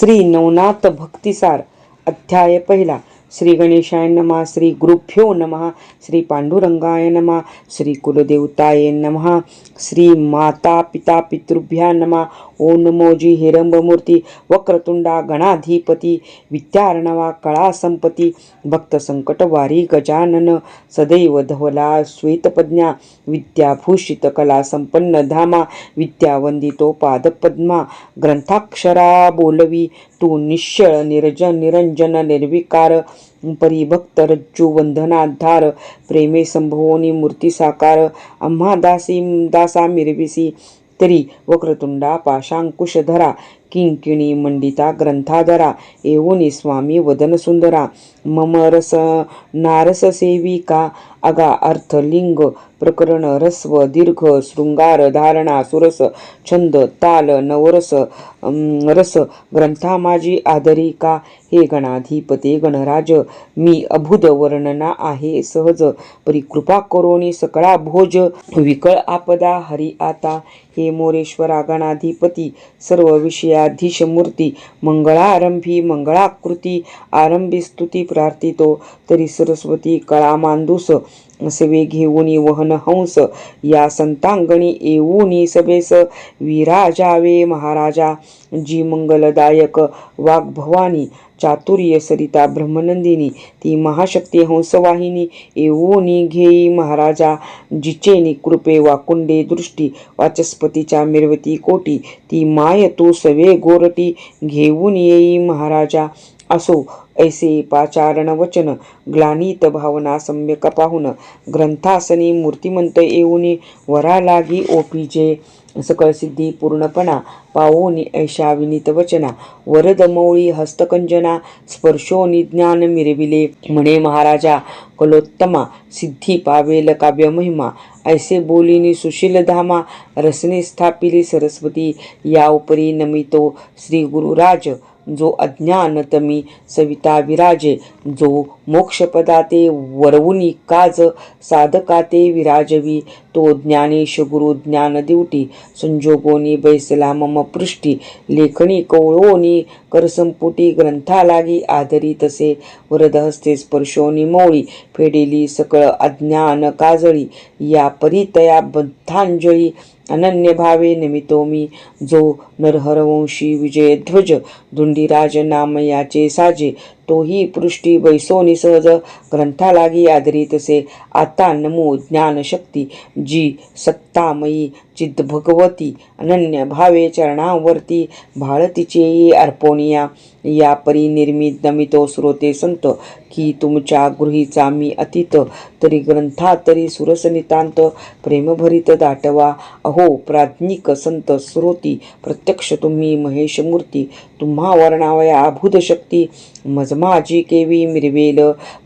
श्री नवनाथ भक्तिसार अध्याय पहिला। श्री गणेशाय नमः, श्री गुरुभ्यो नमः, श्री पांडुरंगाय नमः, श्री कुलदेवताय नमः, श्री माता पिता पितृभ्या नमः। ओम नमो जी हिरंबमूर्ती वक्रतुंडा गणाधिपती विद्यार्णवा कळा संपती भक्त संकटवारी गजानन सदैव धवला श्वेतपज्ञा विद्याभूषित कला संपन्न धामा विद्यावंदितो पादपद्मा ग्रंथाक्षरा बोलवी तू निश्चळ निरजन निरंजन निर्विकार परिभक्त रज्जू वंदनाधार प्रेमे संभवोनी मूर्ती साकार आम्हा दासा मिरविसी तरी वक्रतुंडा पाशांकुशधरा किंकिणी मंडिता ग्रंथाधरा एवोनी स्वामी वदन सुंदरा मम रस नारस सेविका अगा अर्थ लिंग प्रकरण रस्व दीर्घ शृंगार धारणा सुरस छंद ताल नवरस रस ग्रंथा माझी आदरिका हे गणाधिपते गणराज मी अभुद वर्णना आहे सहज परिकृपा करोनी सकळा भोज विकळ आपदा हरी आता हे मोरेश्वरा गणाधिपती सर्व विषयाधीश मूर्ती मंगळारंभी मंगळाकृती आरंभी स्तुती प्रार्थितो तरी सरस्वती कळा मांदूस सेवे घेऊनी वहन हंस या संतांगणी येऊनी सभेस विराजावे महाराजा जी मंगलदायक वाग्भवानी चातुर्य सरिता ब्रह्मनंदिनी ती महाशक्ती हंसवाहिनी येऊनी घेई महाराजा जिचेनी कृपे वाकुंडे दृष्टी वाचस्पतीच्या मिरवती कोटी ती माय तू सवे गोरटी घेऊन येई महाराजा असो ऐसे पाचारण वचन ग्लानित भावना सम्यक पाहुन ग्रंथासनी मूर्तिमंत येऊनी वरा लागी ओपीजे सकळ सिद्धी पूर्णपणा पावोनी ऐशा विनीत वचना वरद मौळी हस्तकंजना स्पर्शोनी ज्ञान मिरविले म्हणे महाराजा कलोत्तमा सिद्धी पावेल काव्य महिमा ऐसे बोलिनी सुशील धामा रसने स्थापिली सरस्वती या उपरी नमितो श्री गुरुराज जो अज्ञानतमी सविता विराजे जो मोक्षपदाते वरवुनी काज साधकाते विराजवी तो ज्ञानेश गुरु ज्ञान दिवटी संजोगोनी बैसला मम पृष्ठी लेखणी कवळोनी करसंपुटी ग्रंथा लागी आधरी तसे वरदहस्ते स्पर्शोनी मौळी फेडेली सकळ अज्ञान काजळी या परितया बद्धांजळी अनन्य भावे नमितो मी जो नरहरवंशी विजयध्वज धुंडीराज नाम याचे साजे तोही पृष्ठी बैसोनी सहज ग्रंथा लागी आदरीतसे आता नमो ज्ञानशक्ती जी सत्तामयी चिद भगवती अनन्य भावे चरणांवरती भाळतीचे अर्पोनिया या परी निर्मित नमितो श्रोते संत की तुमच्या गृहीचा मी अतीत तरी ग्रंथा तरी सुरसनितांत प्रेमभरित दाटवा अहो प्राज्ञिक संत श्रोती प्रत्यक्ष तुम्ही महेश मूर्ती तुम्हा वर्णावया अभुत शक्ती मजमाजी केवी मिरवेल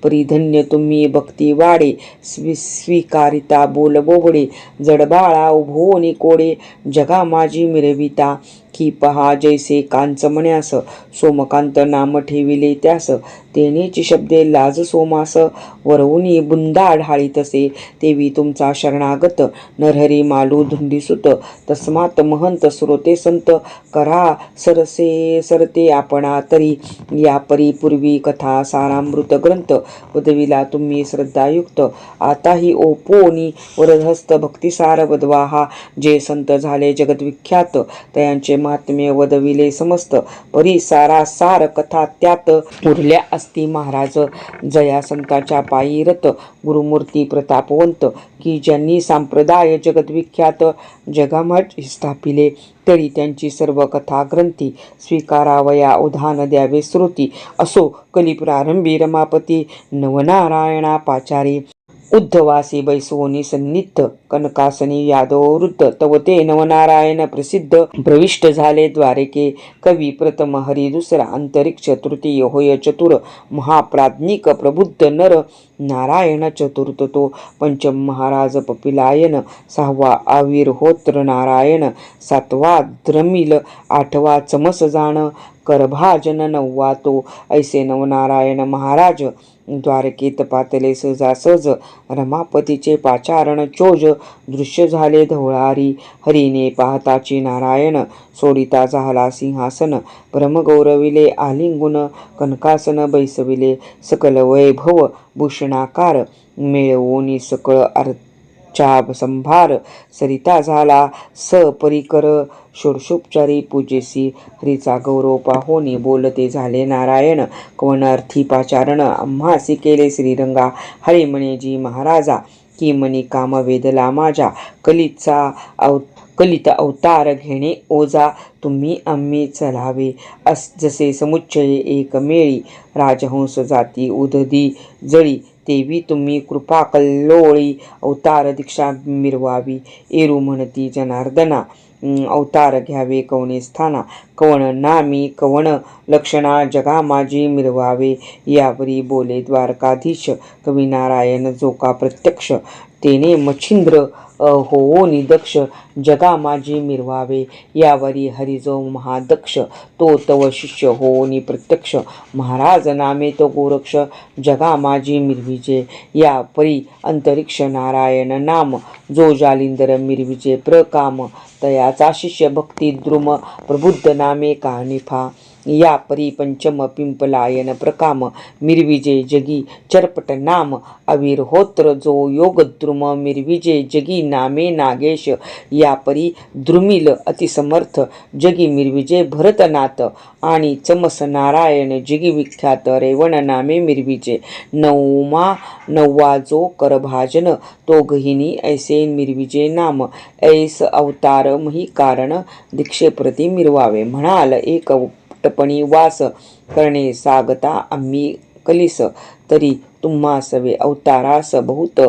परिधन्य तुम्ही भक्ती वाडे स्वीकारिता बोल बोबडे जडबाळा उभोनी कोडे जगा माझी मिरविता की पहा जैसे कांच म्हण्यास सोमकांत नाम ठेविले त्यास तेनेची शब्दे लाज सोमास वरवुनी बुंदा ढाळी तसे तेवी तुमचा शरणागत नरहरी मालू धुंडीसुत तस्मात महंत श्रोते संत करा सरसे सरते आपणा तरी या परी पूर्वी कथा सारामृत ग्रंथ वदविला तुम्ही श्रद्धायुक्त आताही ओपोनी वरदहस्त भक्तिसार वदवाहा जे संत झाले जगद्विख्यात तयांचे महात्म्य वदविले समस्त परी सारा सार कथा त्यात उरल्या असती महाराज जया संतांच्या पायी रत गुरुमूर्ती प्रतापवंत की ज्यांनी संप्रदाय जगद्विख्यात जगामात स्थापिले तरी त्यांची सर्व कथा ग्रंथी स्वीकारावया उधान द्यावे श्रुती असो कलिप्रारंभी रमापती नवनारायणा पाचारी उद्धवासी बैसोनी सन्निध कनकासनी यादव वृद्ध तवते नवनारायण प्रसिद्ध प्रविष्ट झाले द्वारके कवी प्रथम हरी दुसरा अंतरिक्ष तृतीय होय चतुर महाप्राज्ञिक प्रबुद्ध नर नारायण चतुर्थ तो पंचम महाराज पपिलायन, सहावा आविर्होत्र नारायण, सातवा द्रमिल, आठवा चमस जाण करभाजन, नववा तो ऐसे नवनारायण महाराज द्वारकेत पातले सहजासहज, रमापतीचे पाचारण चोज, दृश्य झाले धवळारी, हरीने पाहताची नारायण, सोडिता झाला सिंहासन, ब्रह्मगौरविले आलिंगुन, कनकासन बैसविले, सकल वैभव भूषणाकार, मिळवोनी सकळ अर्चा संभार, सरिता झाला सपरिकर, षोडशोपचारी पूजेसी, हरीचा गौरव पाहोनी बोलते झाले नारायण, कवन अर्थी पाचारण आम्हासी केले श्रीरंगा, हरी म्हणे जी महाराजा, की मनी काम वेदला माझ्या, कलित अवतार घेणे ओजा, तुम्ही आम्ही चलावे जसे समुच्चय एक मेळी, राजहंस जाती उदधी जळी, तेवी तुम्ही कृपा कल्लोळी, अवतार दीक्षा मिरवावी, एरू म्हणती जनार्दना, अवतार घ्यावे कवणे स्थाना, कवण नामी कवण लक्षणा, जगा माझी मिरवावे, यावरी बोले द्वारकाधीश, कवी नारायण जो का प्रत्यक्ष, तेने मच्छिंद्र होवो निदक्ष, जगा माझी मिरवावे, यावरी हरिजो महादक्ष, तो तव शिष्य होनी प्रत्यक्ष, महाराज नामे तो गोरक्ष, जगा माझी मिरविजे, या परी अंतरिक्ष नारायण नाम, जो जालिंदर मिरविजे प्रकाम, तयाचा शिष्य भक्ती द्रुम, प्रबुद्ध नामे कानिफा, या परी पंचम पिंपलायन प्रकाम, मिरविजे जगी चरपट नाम, अविर्होत्र जो योगद्रुम, मिरविजे जगी नामे नागेश, या परी द्रुमिल अतिसमर्थ, जगी मिरविजे भरतनाथ, आणि चमस नारायण जगी विख्यात, रेवण नामे मिरविजे, नववा जो करभाजन, तो गहिनी ऐसे मिरविजे नाम, ऐस अवतार मही कारण, दीक्षेप्रती मिरवावे, म्हणाल एक टपणी वास, करणे सागता आम्ही कलिस, तरी तुम्हा सवे अवतारास बहुत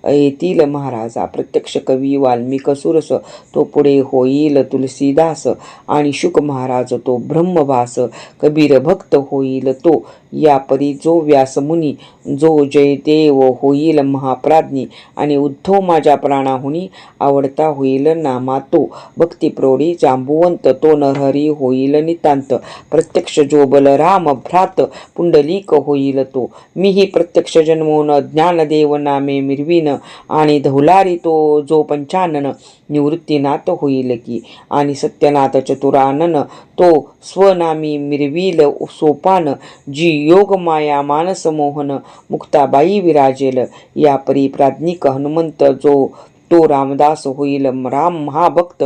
येतील महाराजा, प्रत्यक्ष कवी वाल्मिक सुरस, तो पुढे होईल तुलसीदास, आणि शुक महाराज तो ब्रह्मवास, कबीर भक्त होईल तो, या परी जो व्यासमुनी, जो जयदेव होईल महाप्राज्ञी, आणि उद्धव माझ्या प्राणाहुनी आवडता होईल नामा तो, भक्ती प्रौढी जांबुवंत तो नरहरी होईल नितांत, प्रत्यक्ष जो बलराम भ्रात पुंडलिक होईल तो, मीही प्रत्यक्ष जन्मोन ज्ञानदेव नामे मिरवीन, आणि धौलारी तो जो पंचानन निवृत्तीनाथ होईल की, आणि सत्यनाथ चतुरानन तो स्वनामी मिरवील सोपान, जी योग माया मानस मोहन मुक्ताबाई विराजेल, या परी प्राज्ञिक हनुमंत जो तो रामदास होईल राम महाभक्त,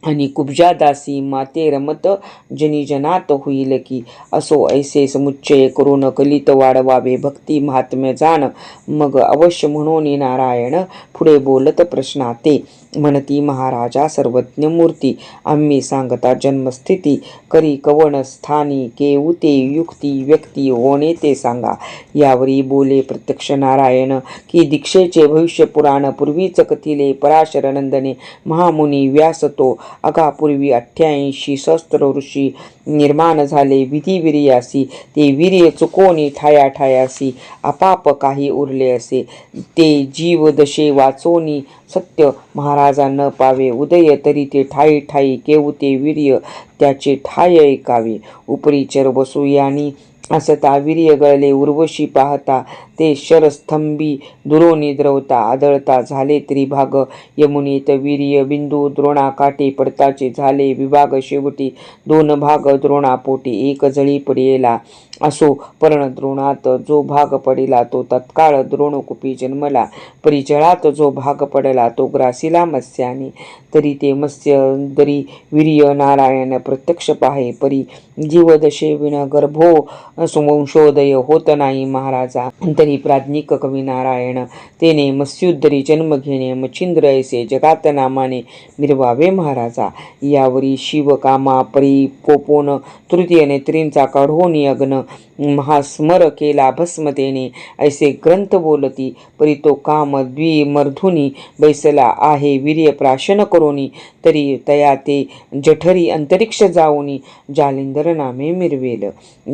आणि कुब्जादासी माते रमत जनी जनात होईल की, असो ऐसे समुच्चय करून कलित वाढवावे भक्ती महात्म्य जाण, मग अवश्य म्हणून नारायण पुढे बोलत प्रश्नाते, म्हणती महाराजा सर्वज्ञ मूर्ती, आम्ही सांगता जन्मस्थिती, करी कवण स्थानी केऊते युक्ती व्यक्ती होणे ते सांगा, यावरी बोले प्रत्यक्ष नारायण, की दीक्षेचे भविष्य पुराण पूर्वीच कथिले पराशर नंदने महामुनी व्यास तो, अगापूर्वी 88 सहस्त्र ऋषी निर्माण झाले विधिवीर्यासी, ते वीर्य चुकोनी ठाया ठायासी, आपाप काही उरले असे, ते जीव दशे वाचोनी सत्य महाराजा न पावे उदय, तरी ते ठाई ठाई केवते वीर्य त्याचे ठाय ऐकावे, उपरी चर बसुयानी असता वीर्य गळले उर्वशी पाहता, ते शरस्तंभी दुरोनी द्रवता आदळता झाले त्रिभाग, यमुनीत वीर्य बिंदू द्रोणा काठी पडताचे झाले विभाग, शेवटी 2 भाग द्रोणापोटी एक जळी पडेला, असो पर्ण द्रोणात जो भाग पडिला तो तत्काळ द्रोणकुपी जन्मला, परिजळात जो भाग पडला तो ग्रासिला मत्स्याने, तरी ते मत्स्य दरी वीर्य नारायण प्रत्यक्ष पाहे, परी जीवदशे विण गर्भो सुवंशोदय होत नाही महाराजा, तरी प्राज्ञिक कवी नारायण तेने मत्स्युद्धरी जन्म घेणे, मच्छिंद्र ऐसे जगात नामाने मिरवावे महाराजा, यावरी शिवकामा परिकोपोन तृतीय नेत्रींचा काढोनी अग्न, महास्मर केला भस्मतेने, ऐसे ग्रंथ बोलती, परी तो काम द्विमर्धुनी बैसला आहे वीर्य प्राशन करोनी, तरी तया ते जठरी अंतरिक्ष जाऊनी जालिंदर नामे मिरवेल.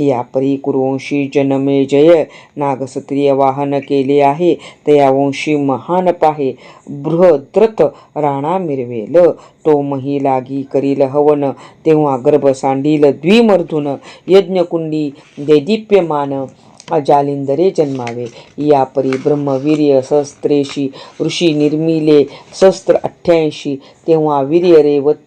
या परी कुरुवंशी जनमे जय नागसत्रिय वाहन केले आहे. तया वंशी महान पाहे बृहद्रथ राणा मिरवेल. तो मही लागी करील हवन तेव्हा गर्भ सांडील द्विमर्धून यज्ञकुंडी दैदिप्यमान जालिंदरे जन्मावे. या परी ब्रह्मवीर्य सहस्त्रेशी ऋषी निर्मिले सहस्त्र 88 तेव्हा वीर्य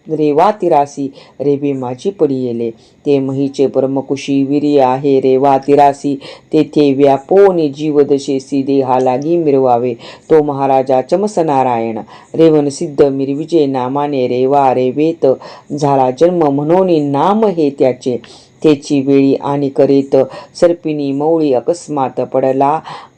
रेवातिरासी रेबे माझी पडी येले. ते महीचे परमकुशी वीर्य आहे रेवातिरासी तेथे व्यापोनी जीवदशेसी देहा लागी मिरवावे. तो महाराजा चमस नारायण रेवन सिद्ध मिरविजे नामाने रेवा रेवेत झाला जन्म म्हणून नाम हे त्याचे. त्याची वेळी आणि करीत सर्पिणी मौळी अकस्मात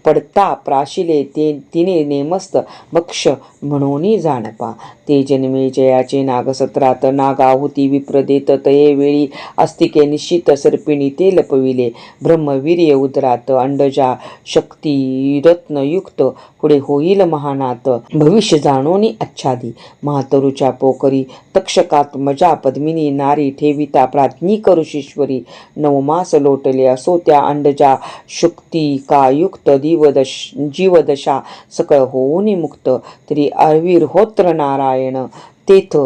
पडता प्राशिले तिने नेमस्त भक्ष म्हणून जाणपा. ते जन्मे जयाचे नागसत्रात नागाहुती विप्र देत तये वेळी अस्तिके निश्चित सर्पिणी ते लपविले. ब्रह्मवीर्य उदरात अंडजा शक्ती रत्नयुक्त पुढे होईल महानात भविष्य जाणोनी आच्छादी. महातरुच्या पोकरी तक्षकात्मजा पद्मिनी नारी ठेविता प्राज्ञिक ऋषीश्वरी. नवमास लोटले असो त्या अंडजा शक्ती कायुक्त जीवदशा सकळ होऊनी मुक्त. तरी आर्वीर होत्र नारायण तेथ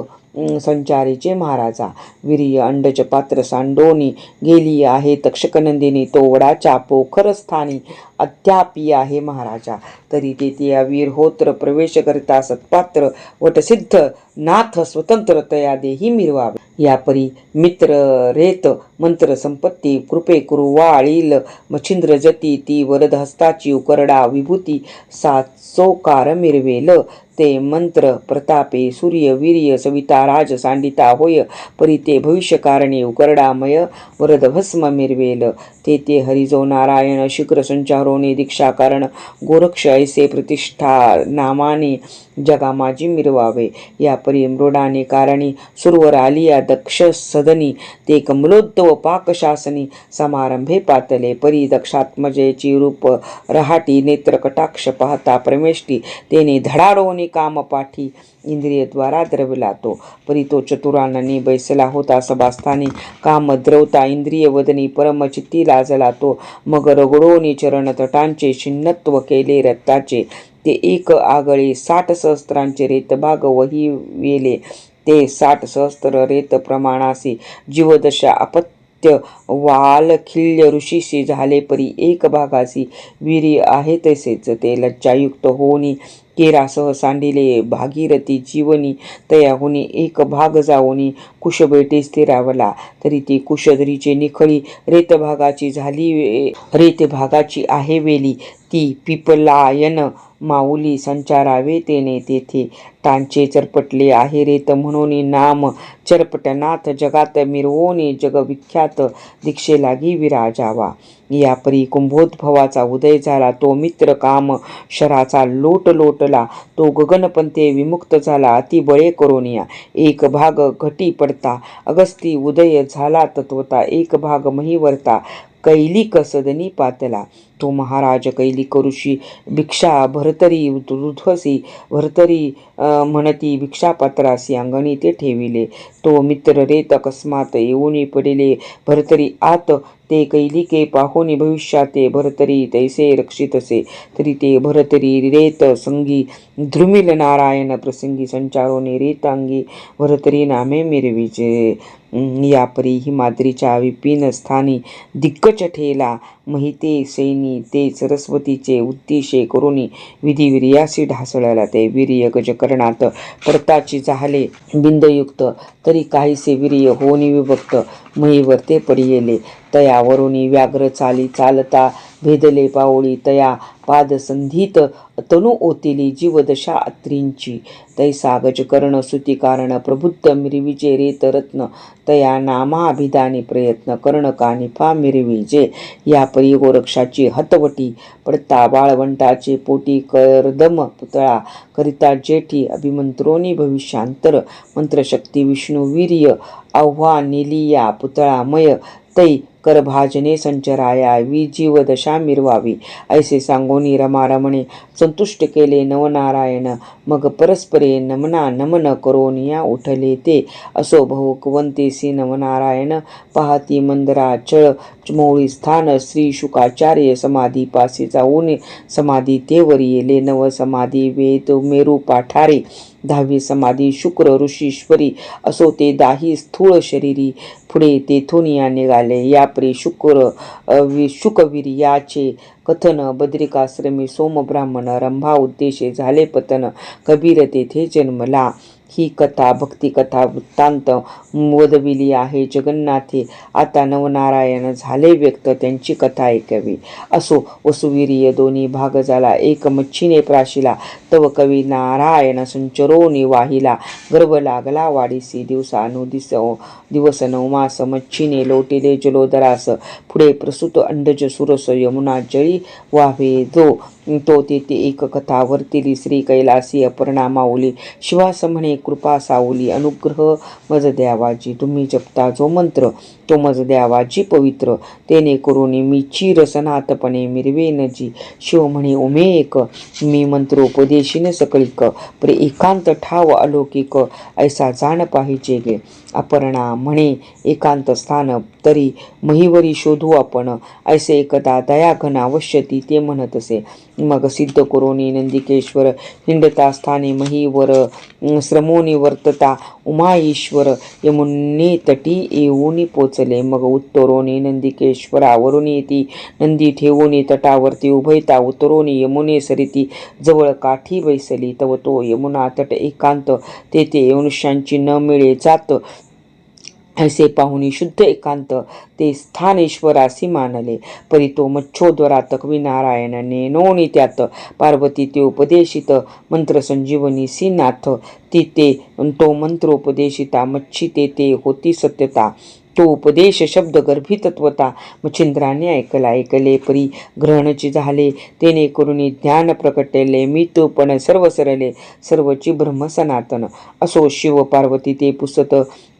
संचारीचे महाराजा. वीर्य अंडज पात्र सांडोनी गेली आहे तक्षकनंदिनी. तो वडाच्या पोखर स्थानी अद्यापी आहे महाराजा. तरी तेथे वीर होत्र प्रवेश करता सत्पात्र वटसिद्ध नाथ स्वतंत्र तया देही मिरवावे. या परी मित्र रेत मंत्र संपत्ती कृपे कुरुवाळील मच्छिंद्र जती ती वरद हस्ताची उकरडा विभूती साचोकार मिरवेल. ते मंत्र प्रतापे सूर्य वीर्य सविता राज सांडिता होय परी ते भविष्य कारणे उकरडामय वरद भस्म मिरवेल. ते हरिजो नारायण शीघ्र संचारोने दीक्षा कारण गोरक्ष ऐसे प्रतिष्ठा नामाने जगा माझी मिरवावे. या परी मृडाने कारणी सुरवर आलिया दक्ष सदनी ते कमलोद्भव पाकशासनी समारंभे पातले. परी दक्षात्मजेची रूप रहाटी नेत्र कटाक्ष पाहता प्रमेष्टी तेने धडाडोनी काम पाठी इंद्रिय द्वारा द्रवला तो. परी तो चतुराननी बैसला होता सभास्थानी काम द्रवता इंद्रिय वदनी परमचित्ती लाजला तो. मग रगडोनी चरण तटांचे शिन्नत्व केले रक्ताचे. ते एक आगळे 60 सहस्त्रांचे रेतभाग वही वेले. ते 60 सहस्त्र रेत प्रमाणासी जीवदशा अपत्य वालखिल्य ऋषीशी झाले परी एक भागासी. वीर्य आहे तसेच ते लज्जायुक्त होनी केरासह सांडिले भागीरथी जीवनी. तयाहुनी एक भाग जाऊनी कुशबेटी स्थिरावला. तरी ती कुशधरीचे निखळी रेतभागाची झाली रेतभागाची आहे वेली. ती पिपलायन माऊली संचारावे तेने तेथे. टांचे चरपटले आहे रेत म्हणून नाम चरपटनाथ जगात मिरवोनी जगविख्यात दीक्षे लागी विराजावा. या परी कुंभोद्भवाचा उदय झाला तो मित्र काम शराचा लोटला. तो गगनपंथे विमुक्त झाला अति बळे करोनिया. एक भाग घटी पडता अगस्ती उदय झाला तत्वता. एक भाग महिवर्ता कैलिक सदनी पातला. तो महाराज कैलिक ऋषी भिक्षा भरतरी उध्वसी भरतरी म्हणती भिक्षापात्रासी अंगणी ते ठेविले. तो मित्र रेत अकस्मात येऊनी पडिले भरतरी आत. ते कैलिके पाहोनी भविष्याते भरतरी तैसे रक्षितसे. तरी ते भरतरी रेत संगी ध्रुमिल नारायण प्रसंगी संचारोने रेतांगी भरतरी नामे मिरविजे. या परी हिमाद्रीच्या विपिन स्थानी दिग्गज ठेला महिते सैनी ते सरस्वतीचे उद्देशे करुनी विधिवीर्यासी ढासळला. ते वीर्य गजकरणात पडताची झाले बिंदयुक्त. तरी काहीसे वीर्य होनी विभक्त महीवर ते पडियेले. तयावरुनी व्याघ्र चाली चालता भेदले पाऊळी. तया पादसंधीत तनु ओतिली जीवदशा अत्रींची. तैसा गजकर्ण सुती कारण प्रबुद्ध मिरविजे रेत रत्न. तया नामाभिधानी प्रयत्न कर्ण कानिफा मिरविजे. या परी गोरक्षाची हतवटी पडता बाळवंटाचे पोटी कर्दम पुतळा करिता जेठी अभिमंत्रोनी भविष्यांतर. मंत्रशक्ती विष्णुवीर्य आव्हानिलिया पुतळामय. तै कर भाजने संचराया विजीव दशा मिरवावी. ऐसे सांगोनी रमारमणे संतुष्ट केले नवनारायण. मग परस्परे नमना नमन करोनिया उठले ते. असो भगवंतेसी नवनारायण पाहती मंदरा चळ मोळी स्थान. श्री शुकाचार्य समाधी पासी जाऊन समाधी तेवरी येले. नव समाधी वेद मेरू पाठारे 10वी समाधी शुक्र ऋषीश्वरी. असो ते दाही स्थूळ शरीरी. पुढे तेथोनिया निघाले. यापरी शुकवीर्याचे कथन. बद्रिकाश्रमी सोमब्राह्मण रंभा उद्देशे झाले पतन. कबीर तेथे जन्मला. ही कथा भक्तिकथा वृत्तांत वदविली आहे जगन्नाथे. आता नवनारायण झाले व्यक्त, त्यांची कथा ऐकावी. असो वसुवीर्य दोन्ही भाग झाला. एक मच्छीने प्राशिला तव कवी नारायण संचरोनी वाहिला. गर्भ लागला वाढीसी दिवस 9 मास. मच्छीने लोटिले जलोदरास. पुढे प्रसूत अंडज सुरस यमुना जळी वाहे तो तेथे एक कथा वर्तिली. श्री कैलासी अपर्णा माऊली शिवास म्हणे कृपा सावली. अनुग्रह मज द्यावाजी तुम्ही जपता जो मंत्र तो मज द्यावाजी पवित्र. तेने करुणी मी चिर सनातपणे मिरवेन जी. शिव म्हणे उमे एक मी मंत्रोपदेशीन सकळिक. परे एकांत ठाव अलौकिक ऐसा जाण पाहिजे गे. अपर्णा म्हणे एकांत स्थान तरी महिवरी शोधू आपण. ऐसे एकदा दयाघन अवश्यती ते म्हणत असे. मग सिद्ध करोनी नंदिकेश्वर हिंडता स्थाने महिवर श्रमोनी वर्तता उमा ईश्वर. यमुने तटी येऊनी पोचले. मग उत्तरोनी नंदिकेश्वरावरुनी ती नंदी ठेवूनी तटावरती उभयता उतरोनी यमुने सरिती जवळ काठी बैसली. तव तो यमुना तट एकांत तेथे मनुष्यांची न मिळे जात. ऐसे पाहुनी शुद्ध एकांत ते स्थान ईश्वरासी मानले. परी तो मच्छोद्वरा तकवी नारायणाने नोनी त्यात. पार्वती ते उपदेशित मंत्र संजीवनी सी नाथ. तिथे तो मंत्रोपदेशिता मच्छी ते होती सत्यता. तो उपदेश शब्द गर्भी तत्वता. मच्छिंद्राने ऐकले परी ग्रहणची झाले. तेने करुणी ज्ञान प्रकटले. मी तो पण सर्व सरले सर्वची ब्रह्म सनातन. असो शिव पार्वती ते पुसत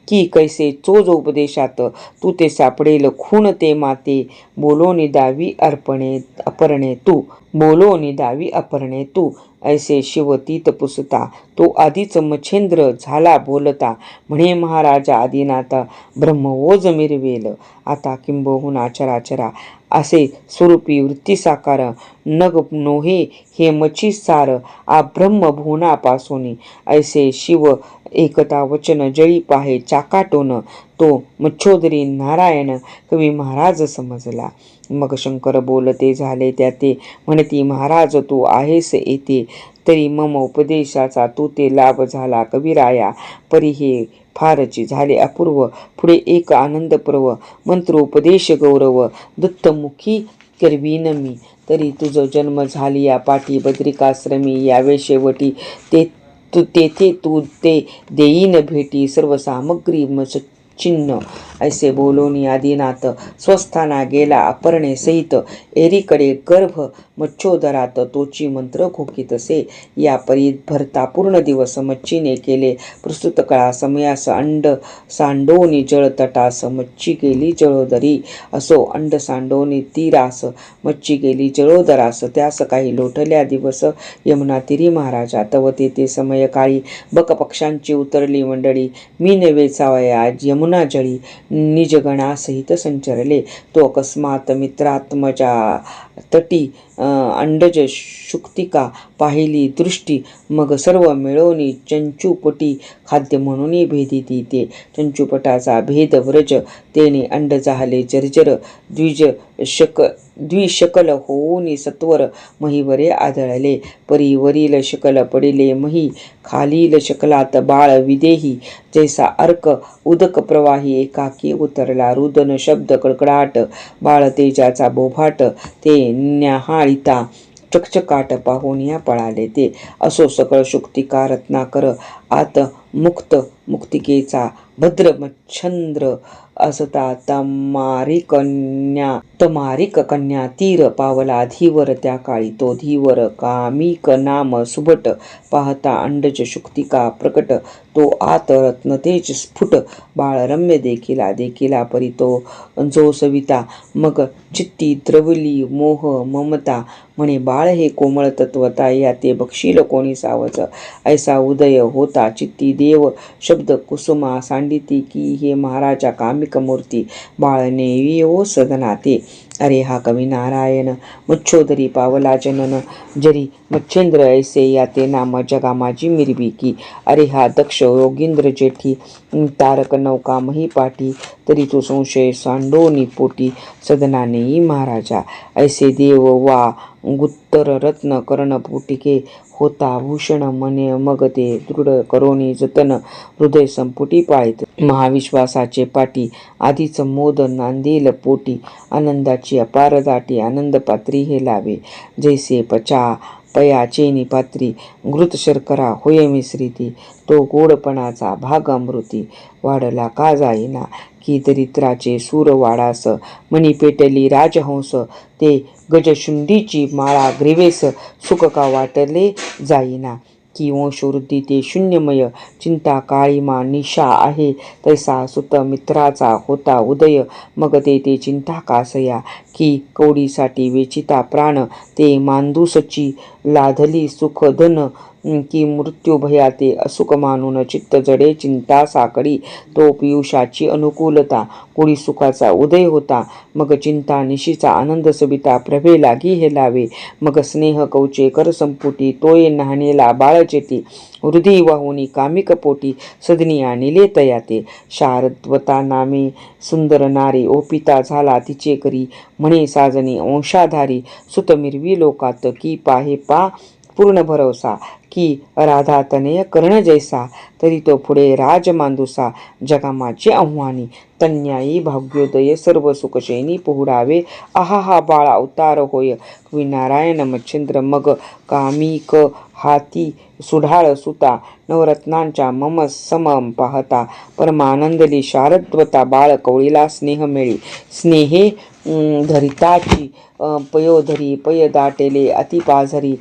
की कैसे चोज उपदेशात. तू ते सापडेल खूण ते माते. बोलो निदावी अपरणे तू. बोलो निदावी अपरणे तू. ऐसे शिव तीत पुसता. तो आधीच मच्छेंद्र झाला बोलता. म्हणे महाराजा आदिनाथ ब्रह्मओज मिरवेल आता किंबहुना चराचरा. असे स्वरूपी वृत्ती साकार नग नोहे हे मच्छी सार. आ ब्रह्म भुवनापासोनी. ऐसे शिव एकता वचन जळी पाहे चाकाटोन. तो मच्छोदरी नारायण कवी महाराज समजला. मग शंकर बोलते झाले त्याते. म्हणती महाराज तू आहेस येते. तरी मम उपदेशाचा तू ते लाभ झाला कविराया. परी हे फारची झाले अपूर्व. पुढे एक आनंदप्रव मंत्रोपदेश गौरव. दत्तमुखी करवीन मी तरी तुझ जन्म झाली या पाठी. बद्रिकाश्रमी यावे शेवटी तेथे तू ते देईन भेटी. सर्व सामग्री चिन्ह. ऐसे बोलोनी आदिनाथ स्वस्थाना गेला अपर्णे सहित. एरीकडे गर्भ मच्छोदरात तोची मंत्र घोकितसे. या परी भरता पूर्ण दिवस मच्छीने केले. प्रस्तुत काळा समयास अंड सांडोनी जळ तटास. मच्छी गेली जळोदरी. असो अंड सांडोनी तीरास मच्छी गेली जळोदरास. त्यास काही लोटल्या दिवस यमुना तीरी महाराजा. तव तेथे समय काळी बक पक्षांची उतरली मंडळी. मी नवे चावया यमुना जळी. निजगणासहित संचरले. तो अकस्मात मित्रात्मजा तटी अंडज शुक्तिका पाहिली दृष्टी. मग सर्व मिळवणी चंचुपटी खाद्य म्हणून भेदिती ते. चंचुपटाचा भेद व्रज तेने अंड झाले जर्जर. द्विशकल होऊनी सत्वर महिवरे आदळले. परीवरील शकल पडिले मही. खालील शकलात बाळ विदेही. जैसा अर्क उदक प्रवाही एकाकी उतरला. रुदन शब्द कडकडाट बाळ तेजाचा बोभाट. ते न्याहाळिता चकचकाट पाहून या पळाले ते. असो सकळ शुक्तिका रत्नाकर आत मुक्त मुक्तिकेचा भद्र मच्छंद्र. असता तमारिक कन्या तीर पावला धीवर त्या काळी तो धीवर कामिक नाम सुभट पाहता अंडज शुक्तिका प्रकट तो आत रत्न तेज स्फुट बाळरम्य देखिला परी तो जो सविता मग चित्ती द्रवली मोह ममता म्हणे बाळ हे कोमळ तत्वता या ते बक्षील कोणी सावच ऐसा उदय होता चित्ती देव शब्द कुसुमा सांडिती की हे महाराजा कामिक मूर्ती बाळने ओ सदना ते अरे हा कवी नारायण मच्छोदरी पावला जनन जरी मच्छेंद्र ऐसे या ते नाम जगा माझी मिरवी की अरे हा दक्ष योगींद्र जेठी तारक नौका मही पाठी तरी तो संशय सांडोनी पोटी सदनानेही महाराजा ऐसे देव वा गुत्तर रत्न कर्ण पुटिके होता भूषण मने मग ते दृढ करोनी जतन हृदय संपुटी पाळीत महाविश्वासाचे पाटी आधीच मोद नांदेल पोटी आनंदाची अपार दाटी आनंद पात्री हे लावे जैसे पचा पयाचेनी पात्री घृत शर्करा होय मिश्रिती तो गोडपणाचा भाग अमृती वाढला का जाईना की दरिद्राचे सूर वाडास मणी पेटली राजहंस ते गजशुंडीची माळा ग्रीवेस सुख का वाटले जाईना की वंशवृद्धी ते शून्यमय चिंता काळीमा निशा आहे तैसा सुत मित्राचा होता उदय मग ते चिंता कासया की कवडीसाठी वेचिता प्राण ते मांदूसची लाधली सुख धन की मृत्यू भयाते असुख मानून चित्त जडे चिंता साकडी तो पियुषाची अनुकूलता कोळी सुखाचा उदय होता मग चिंता निशीचा आनंद सविता प्रभे लागी हे लावे मग स्नेह कवचे कर संपुटी तोय नाहणेला बाळचेती हृदय वाहुनी कामिक पोटी सदनी आणिले तयाते शारद्वता नामे सुंदर नारी ओपिता झाला तिचे करी म्हणे साजनी अंशाधारी सुत मिरवी लोकात की पाहे पा पूर्ण भरवसा की राधा तनय कर्ण जैसा तरी तो पुढे राजमांदुसा जगा माझे आव्हानी तन्यायी भाग्योदय सर्व सुखशैनी पोहुडावे आहा हा बाळ अवतार होय कवी नारायण मच्छिंद्र मग कामिक हाती सुढाळ सुता नवरत्नांच्या मम समम पाहता परमानंदली शारद्वता बाळ कवळीला स्नेह मिळी स्नेहे धरिताची पयोधरी पय दाटेले अतिपाझरी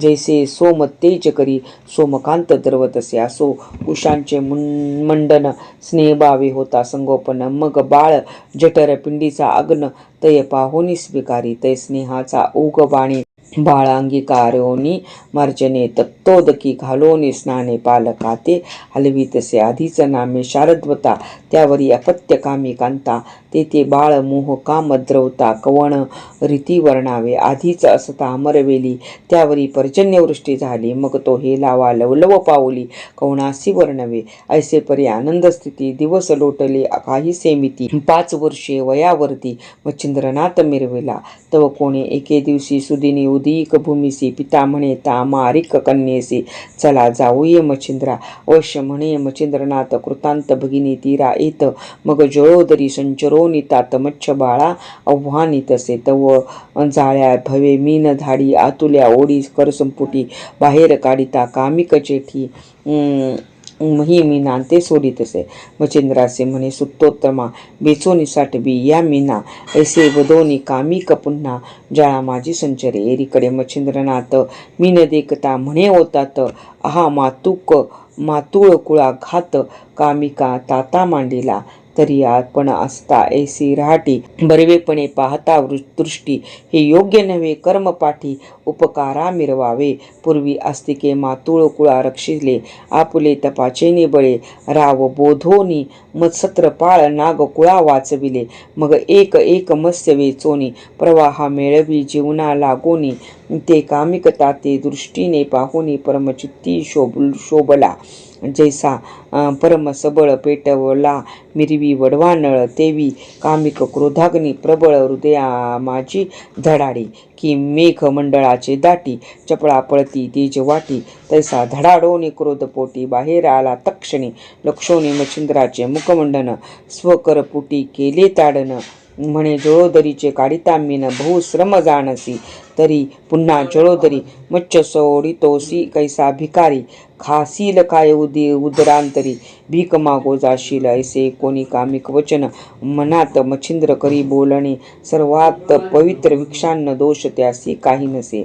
जैसे सोम तेज करी सोमकांत द्रवतसे असो उषांचे मंडन स्नेहभावे होता संगोपन मग बाळ जठर पिंडीचा अग्न तय पाहोनी स्वीकारी तय स्नेहाचा ओघ बाणी बाळांगीकारोनी मार्जने तत्तोदकी घालोनी स्नाने पालकाते हलवी तसे आधीच नामे शारद्वता त्यावरी अपत्य कामी कांता तेथे बाळ मोह काम द्रवता कवण रीती वर्णावे आधीच असता अमरवेली त्यावरी पर्जन्यवृष्टी झाली मग तो हे लावा लवलव पावली कवणासी वर्णवे ऐसे परी आनंद स्थिती दिवस लोटले काही सेमिती 5 वर्षे वयावरती मच्छिंद्रनाथ मिरविला तव कोणे एके दिवशी सुदिनी उदीक भूमिसी पिता म्हणे तामारिक कन्येसी चला जाऊये मच्छिंद्रा अवश्य म्हणे मच्छिंद्रनाथ कृतांत भगिनी तीरा येत मग जळोदरी संचरोनी तात मच्छ बाळा आव्हानी तसे तव जाळ्या भवे मीन धाडी आतुल्या ओढी करसंपुटी बाहेर काढिता कामिक चेठी मही मीना ते सोडितसे मच्छिंद्रासे म्हणे सुत्तोत्तमा बेचोनी साठबी या मीना ऐसे वदोनी कामिक पुन्हा जाळा माझी संचरे एरीकडे मच्छिंद्रनाथ मीन देखता म्हणे होतात आहा मातुळ कुळा घात कामिका ताता मांडीला तरी आपण असता ऐसी राहटी बरवेपणे पाहता दृष्टी हे योग्य नव्हे कर्मपाठी उपकारा मिरवावे पूर्वी आस्तिके मातुळ कुळा रक्षिले आपुले तपाचेने बळे राव बोधोनी मत्सत्र पाळ नाग कुळा वाचविले मग एक एक मत्स्य वेचोनी प्रवाहा मेळवी जीवना लागोनी ते कामिकता ते दृष्टीने पाहुनी परमचित्ती शोभला जैसा परम सबळ पेटवला मिरवी वडवानळ तेवी कामिक क्रोधाग्नी प्रबळ हृदया माझी धडाडी की मेघ मंडळाचे दाटी चपळा पळती तेज वाटी तैसा धडाडोनी क्रोधपोटी बाहेर आला तक्षणी लक्षोनी मच्छिंद्राचे मुखमंडन स्वकरपुटी केले ताडन म्हणे जळोदरीचे काढिता मीन बहुश्रम जाणसी तरी पुन्हा जळोदरी मच्छ सोडितोसी कैसा भिकारी खासील काय उदरांतरी भीक मागो जाशील ऐसे कोणी कामिक वचन मनात मच्छिंद्र करी बोलणे सर्वात पवित्र भिक्षांना दोष त्यासी काही नसे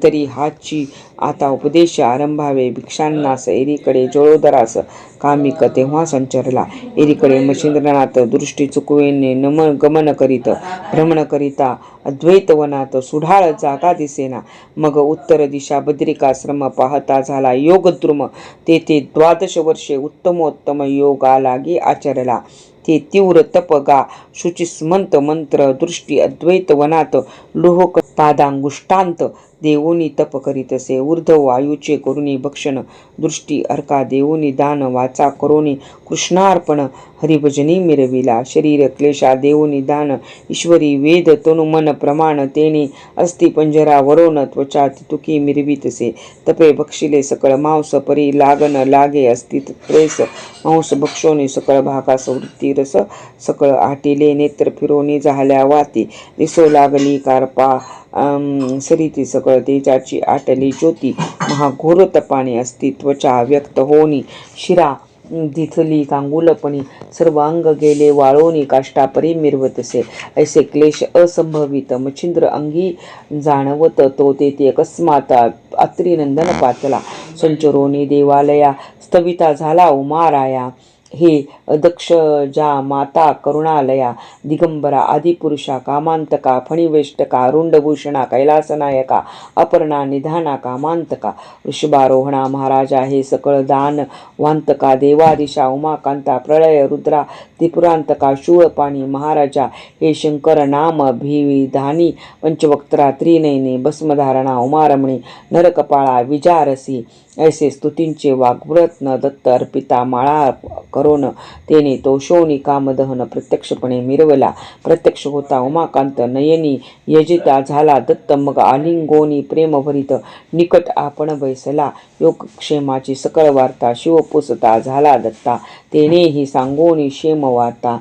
तरी हाची आता उपदेश आरंभावे भिक्षांनास एरीकडे जळोदरास कामिक तेव्हा संचरला एरीकडे मच्छिंद्रनाथ दृष्टी चुकवेने गमन करीत भ्रमण करिता अद्वैतवनात सुढाळ जागा दिसेना मग उत्तर दिशा बद्रिकाश्रम पाहता झाला योगद्रुम तेथे 12 वर्षे उत्तमोत्तम योगा लागी आचरला ते तीव्र तप गा शुचिस्मंत मंत्र दृष्टी अद्वैत वनात लोहक पादांगुष्टांत देवोनी तप करीत असे ऊर्ध्व वायूचे करुणी भक्षण दृष्टी अर्का देवोनी दान वाचा करोनी कृष्णार्पण हरिभजनी मिरविला शरीर क्लेशा देवोनी दान ईश्वरी वेद तनुमन प्रमाण तेने अस्ति पंजरा वरोन त्वचा तितुकी मिरवितसे तपे बक्षिले सकळ मांस परी लागन लागे अस्तित प्रेस मांस भक्षोनी सकळ भागास वृत्ती रस सकळ आटिले नेत्र फिरोनी झाल्या वाती दिसो लागली कारपा सरिती सकळ तेजाची आटली ज्योती महाघोर तपाने अस्तित्वचा व्यक्त होनी शिरा दिथली कांगुलपणी सर्वांग गेले वाळोनी काष्टापरी मिरवतसे ऐसे क्लेश असंभवित मच्छिंद्र अंगी जाणवत तो तेथे अकस्मात अत्रिनंदन पातला संचरोनी देवालया स्थविता झाला उमाराया हे दक्ष जा माता करुणालया दिगंबरा आदिपुरुषा कामांतका फणिवेष्टका रुंडभूषणा कैलासनायका अपर्णा निधाना कामांतका वृषभारोहणा महाराजा हे सकळ दान वांतका देवादिशा उमाकांता प्रळय रुद्रा त्रिपुरांतका शूळपाणी महाराजा हे शंकर नाम भिधानी पंचवक्त्रा त्रिनयने भस्मधारणा उमारमणी नरकपाळा विजारसी ऐसे स्तुतींचे वाग्व्रत न दत्त अर्पिता माळा करोन तेने तो शोणी कामदहन प्रत्यक्षपणे मिरवला प्रत्यक्ष होता उमाकांत नयनी यजिता झाला दत्त मग आलिंगोनी प्रेमभरित निकट आपण बैसला योगक्षेमाची सकळ वार्ता शिवपुसता झाला दत्ता तेनेही सांगोनी क्षेम वार्ता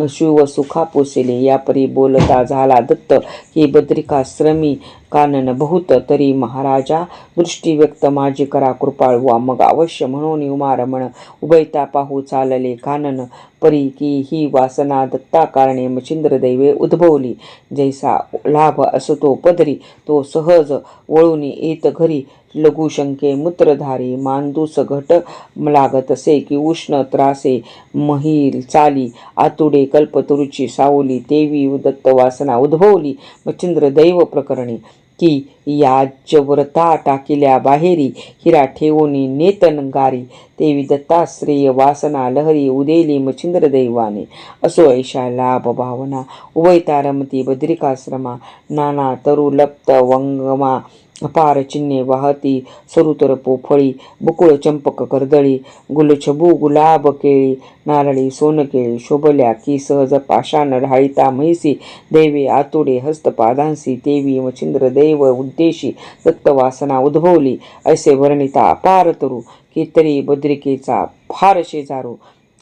शिव सुखा पोसेले यापरी बोलता झाला दत्त ही बद्रिकाश्रमी कानन बहुत तरी महाराजा दृष्टी व्यक्त माझी करा कृपाळवा मग अवश्य म्हणून उमारमण उभयता पाहू चालले कानन परी की ही वासना दत्ता कारणे मच्छिंद्र दैवे उद्भवली जैसा लाभ असतो पदरी तो सहज वळून येत घरी लघुशंके मूत्रधारी मांदूस घट लागत असे की उष्ण त्रासे महिल चाली आतुडे कल्पतरुची सावली तेवी दत्त वासना उद्भवली मच्छिंद्र दैव प्रकरणी की याजव्रता टाकिल्या बाहेरी हिरा ठेवोनी नेतनगारी तेवी दत्ताश्रेय वासना लहरी उदेली मच्छिंद्र दैवाने असो ऐशा लाभ भावना उभयता रमती बद्रिकाश्रमा नाना तरु लप्त वंगमा अपार चिन्हे वाहती सरुतर पोफळी बुकुळ चंपक कर्दळी गुलछबू गुलाब केळी नारळी सोनकेळी शोभल्या की सहज पाषाण ढाळिता म्हैसी दैवे आतुडे हस्तपादांसी तेवी मच्छिंद्र दैव उद्देशी दत्तवासना उद्भवली ऐसे वर्णिता अपार तरू केतरी बद्रिकेचा फार शेजारू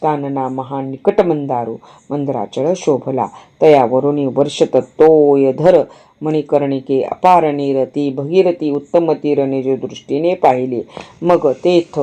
कानना महान निकट मंदारू मंदराचळ शोभला तयावरुनी वर्षत तोय धर मणिकर्णिके अपार नीरती भगीरथी उत्तम तीर निज दृष्टीने पाहिले मग तेथ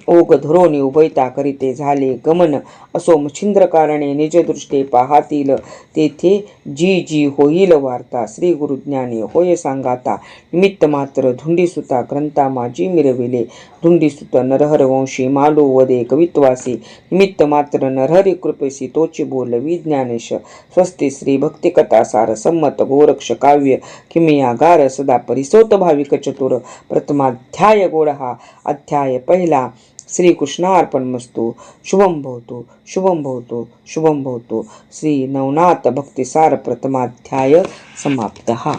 ओग धरोनी उभयता करीते झाले गमन असो मच्छिंद्र कारणे निज दृष्टे पाहातील तेथे जी जी होईल वार्ता श्री गुरुज्ञानी होय सांगाता निमित्त मात्र धुंडीसुता ग्रंथा माझी मिरविले धुंडीसुत नरहर वंशी मालू वदे कवित्वासी निमित्त मात्र नरहरी कृपेसी तोची बोलवी ज्ञानेश स्वस्ती श्री भक्तिकथा सार संमत गोरक्ष काव्य किमियागार सदा परिसोत भाविक चतुर प्रथमाध्याय गोडहा अध्याय पहिला श्रीकृष्णार्पणमस्तु शुभम भवतु शुभम भवतु शुभम भवतु श्री नवनाथ भक्तिसार प्रथमाध्याय समाप्तः।